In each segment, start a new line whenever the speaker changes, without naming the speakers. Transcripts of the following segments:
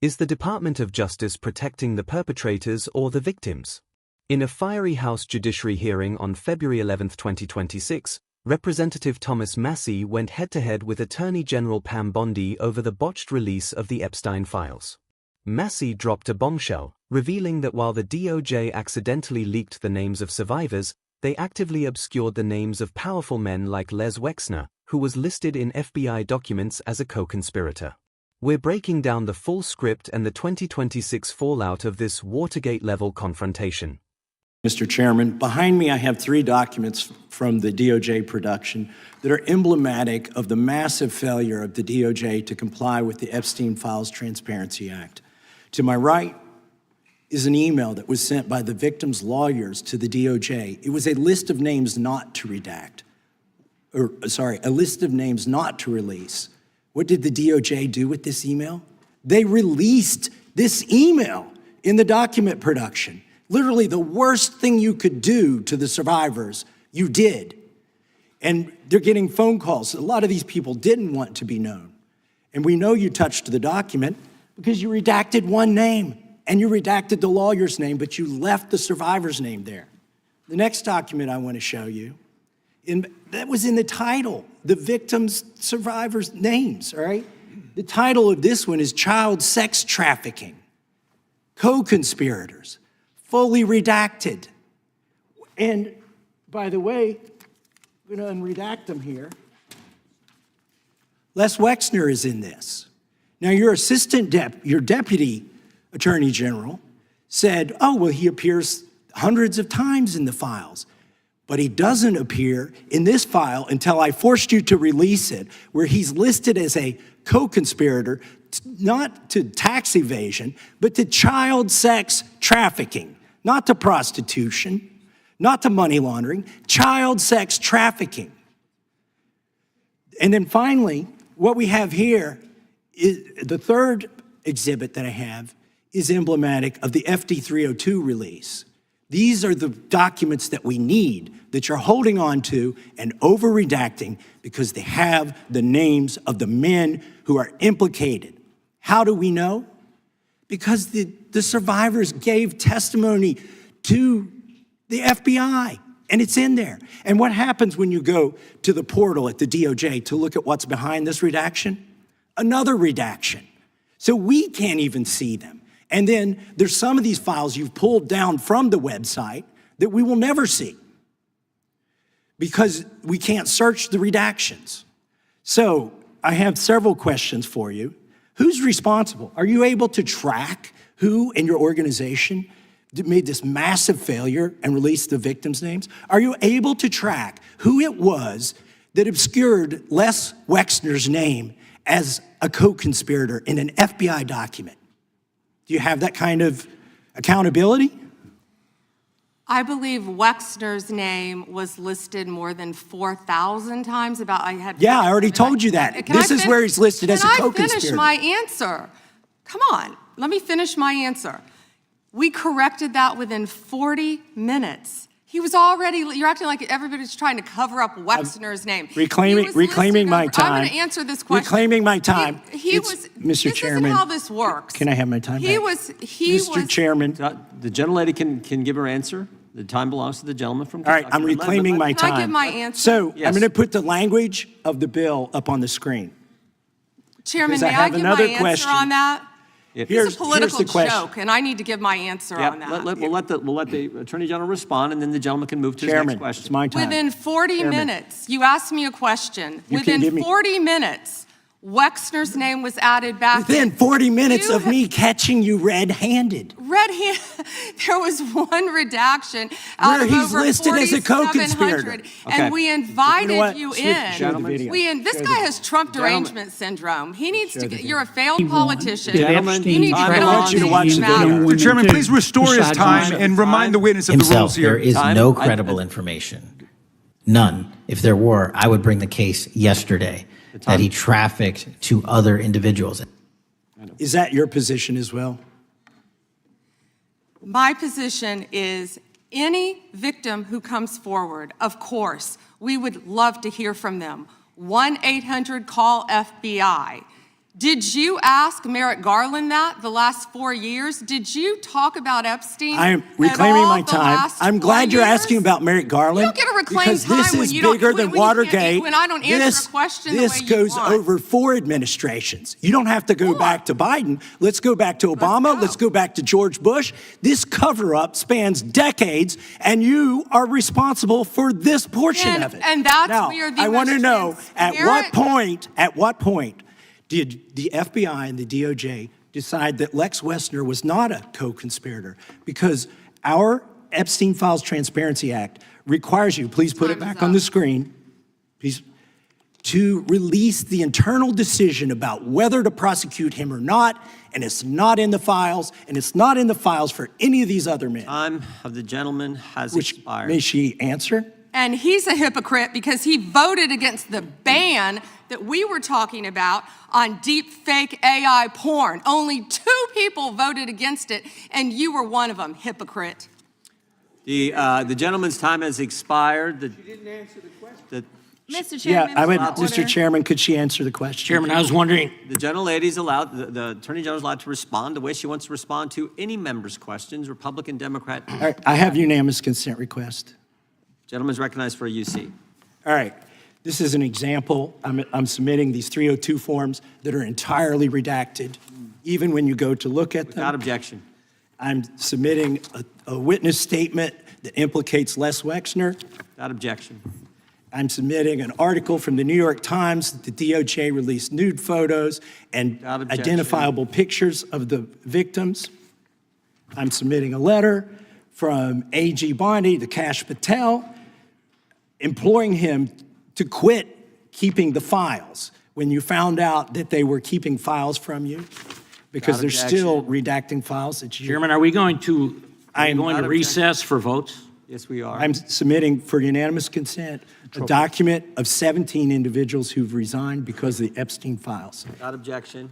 Is the Department of Justice protecting the perpetrators or the victims? In a fiery House Judiciary hearing on February 11, 2026, Representative Thomas Massie went head-to-head with Attorney General Pam Bondi over the botched release of the Epstein files. Massie dropped a bombshell, revealing that while the DOJ accidentally leaked the names of survivors, they actively obscured the names of powerful men like Les Wexner, who was listed in FBI documents as a co-conspirator. We're breaking down the full script and the 2026 fallout of this Watergate-level confrontation.
Mr. Chairman, behind me I have 3 documents from the DOJ production that are emblematic of the massive failure of the DOJ to comply with the Epstein Files Transparency Act. To my right is an email that was sent by the victims' lawyers to the DOJ. It was a list of names not to redact, a list of names not to release. What did the DOJ do with this email? They released this email in the document production. Literally the worst thing you could do to the survivors, you did. And they're getting phone calls. A lot of these people didn't want to be known. And we know you touched the document because you redacted one name and you redacted the lawyer's name, but you left the survivor's name there. The next document I want to show you, that was in the title, the victims' survivors' names, all right? The title of this one is Child Sex Trafficking, Co-Conspirators, fully redacted. And by the way, I'm gonna unredact them here. Les Wexner is in this. Now your your deputy attorney general said, oh, well, he appears hundreds of times in the files. But he doesn't appear in this file until I forced you to release it, where he's listed as a co-conspirator, not to tax evasion, but to child sex trafficking, not to prostitution, not to money laundering, child sex trafficking. And then finally, what we have here is the third exhibit that I have is emblematic of the FD 302 release. These are the documents that we need that you're holding on to and over-redacting because they have the names of the men who are implicated. How do we know? Because the survivors gave testimony to the FBI, and it's in there. And what happens when you go to the portal at the DOJ to look at what's behind this redaction? Another redaction. So we can't even see them. And then there's some of these files you've pulled down from the website that we will never see because we can't search the redactions. So I have several questions for you. Who's responsible? Are you able to track who in your organization made this massive failure and released the victims' names? Are you able to track who it was that obscured Les Wexner's name as a co-conspirator in an FBI document? Do you have that kind of accountability?
I believe Wexner's name was listed more than 4,000 times.
Yeah, I already told you that. This is where he's listed as a co-conspirator.
Can I finish my answer? Come on, let me finish my answer. We corrected that within 40 minutes. He was already, you're acting like everybody's trying to cover up Wexner's name.
Reclaiming my time.
I'm going to answer this question.
Reclaiming my time.
Mr.
Chairman.
This isn't how this works.
Can I have my time back? Mr. Chairman.
The gentlelady can give her answer. The time belongs to the gentleman from
Kentucky. All right, I'm reclaiming my time.
Can I give my answer?
So yes. I'm going to put the language of the bill up on the screen.
Chairman, may I give my answer on that? It's a political joke, and I need to give my answer on that.
We'll let the Attorney General respond, and then the gentleman can move to his next question.
It's my time.
Within 40 minutes, you asked me a question. Within 40 minutes, Wexner's name was added back.
Within 40 minutes of me catching you red-handed.
There was one redaction out
where
of
he's
over
listed as a co-conspirator.
And we invited you in.
This
guy has Trump derangement syndrome. He needs to get, you're a failed politician.
Gentlemen,
you need to
I want you to watch the video.
Mr. Chairman, please restore his time and remind the witness of the rules here.
There is no credible information. None. If there were, I would bring the case yesterday that he trafficked to other individuals.
Is that your position as well?
My position is any victim who comes forward, of course, we would love to hear from them. 1-800-CALL-FBI. Did you ask Merrick Garland that the last 4 years? Did you talk about Epstein?
I am
at
reclaiming
all
my
the
time.
last
I'm
4
glad you're
years?
asking about Merrick Garland.
You don't get to reclaim
because
time
this
when
is
you don't-
bigger
when
than
you can't-
Watergate.
when I don't answer a question the
this
way you
goes
want.
over 4 administrations. You don't have to go back to Biden. Let's go back to Obama. Let's go back to George Bush. This cover-up spans decades, and you are responsible for this portion of it.
And that's
now,
where the
I want to
most
know at
transparent-
what point did the FBI and the DOJ decide that Lex Wexner was not a co-conspirator? Because our Epstein Files Transparency Act requires you, please put it
Time is
back on
up.
the screen, please, to release the internal decision about whether to prosecute him or not, and it's not in the files, and it's not in the files for any of these other men.
Time of the gentleman has expired.
May she answer?
And he's a hypocrite because he voted against the ban that we were talking about on deep fake AI porn. Only 2 people voted against it, and you were one of them, hypocrite.
The gentleman's time has expired. She didn't answer the question.
Mr.
Yeah,
Chairman,
I would,
order.
Mr. Chairman, could she answer the question?
Chairman, I was wondering,
The gentlelady's allowed, the Attorney General's allowed to respond the way she wants to respond to any member's questions, Republican, Democrat.
All right, I have unanimous consent request.
Gentleman's recognized for a UC.
All right, this is an example. I'm submitting these 302 forms that are entirely redacted, even when you go to look at
Without
them.
objection.
I'm submitting a witness statement that implicates Les Wexner.
Without objection.
I'm submitting an article from the New York Times that the DOJ released nude photos and
Without objection.
identifiable pictures of the victims. I'm submitting a letter from AG Bondi to Kash Patel, imploring him to quit keeping the files when you found out that they were keeping files from you, because they're
Without
still redacting files that you.
Chairman, are we going to
Without
recess for votes?
Yes, we are.
I'm submitting for unanimous consent a document of 17 individuals who've resigned because of the Epstein files.
Without objection.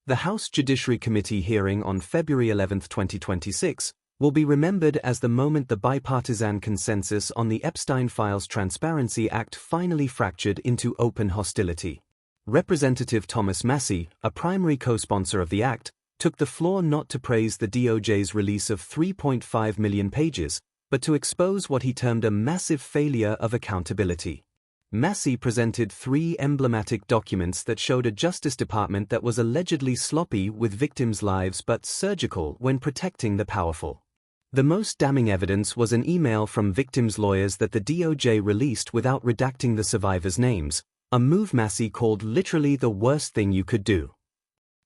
The House Judiciary Committee hearing on February 11, 2026, will be remembered as the moment the bipartisan consensus on the Epstein Files Transparency Act finally fractured into open hostility. Representative Thomas Massie, a primary co-sponsor of the act, took the floor not to praise the DOJ's release of 3.5 million pages, but to expose what he termed a massive failure of accountability. Massey presented 3 emblematic documents that showed a Justice Department that was allegedly sloppy with victims' lives but surgical when protecting the powerful. The most damning evidence was an email from victims' lawyers that the DOJ released without redacting the survivors' names, a move Massey called literally the worst thing you could do.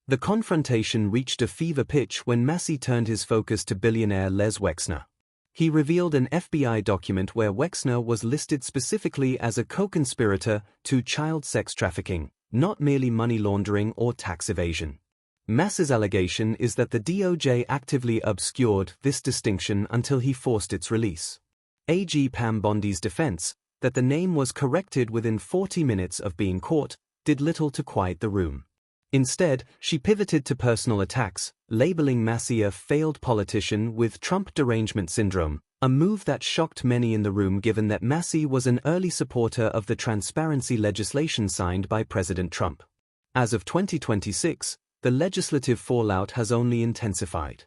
The confrontation reached a fever pitch when Massey turned his focus to billionaire Les Wexner. He revealed an FBI document where Wexner was listed specifically as a co-conspirator to child sex trafficking, not merely money laundering or tax evasion. Massey's allegation is that the DOJ actively obscured this distinction until he forced its release. AG Pam Bondi's defense, that the name was corrected within 40 minutes of being caught, did little to quiet the room. Instead, she pivoted to personal attacks, labeling Massey a failed politician with Trump derangement syndrome, a move that shocked many in the room given that Massey was an early supporter of the transparency legislation signed by President Trump. As of 2026, the legislative fallout has only intensified.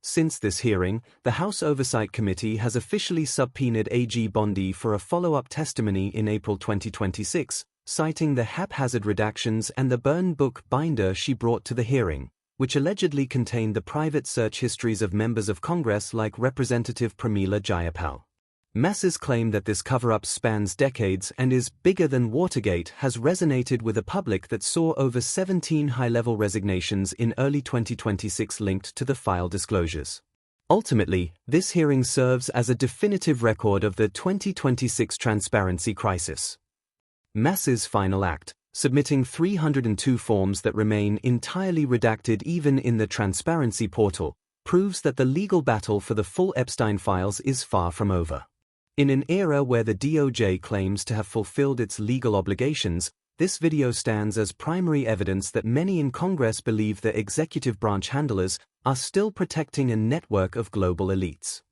Since this hearing, the House Oversight Committee has officially subpoenaed AG Bondi for a follow-up testimony in April 2026, citing the haphazard redactions and the burn book binder she brought to the hearing, which allegedly contained the private search histories of members of Congress like Representative Pramila Jayapal. Massey's claim that this cover-up spans decades and is bigger than Watergate has resonated with a public that saw over 17 high-level resignations in early 2026 linked to the file disclosures. Ultimately, this hearing serves as a definitive record of the 2026 transparency crisis. Massey's final act, submitting 302 forms that remain entirely redacted even in the transparency portal, proves that the legal battle for the full Epstein files is far from over. In an era where the DOJ claims to have fulfilled its legal obligations, this video stands as primary evidence that many in Congress believe the executive branch handlers are still protecting a network of global elites.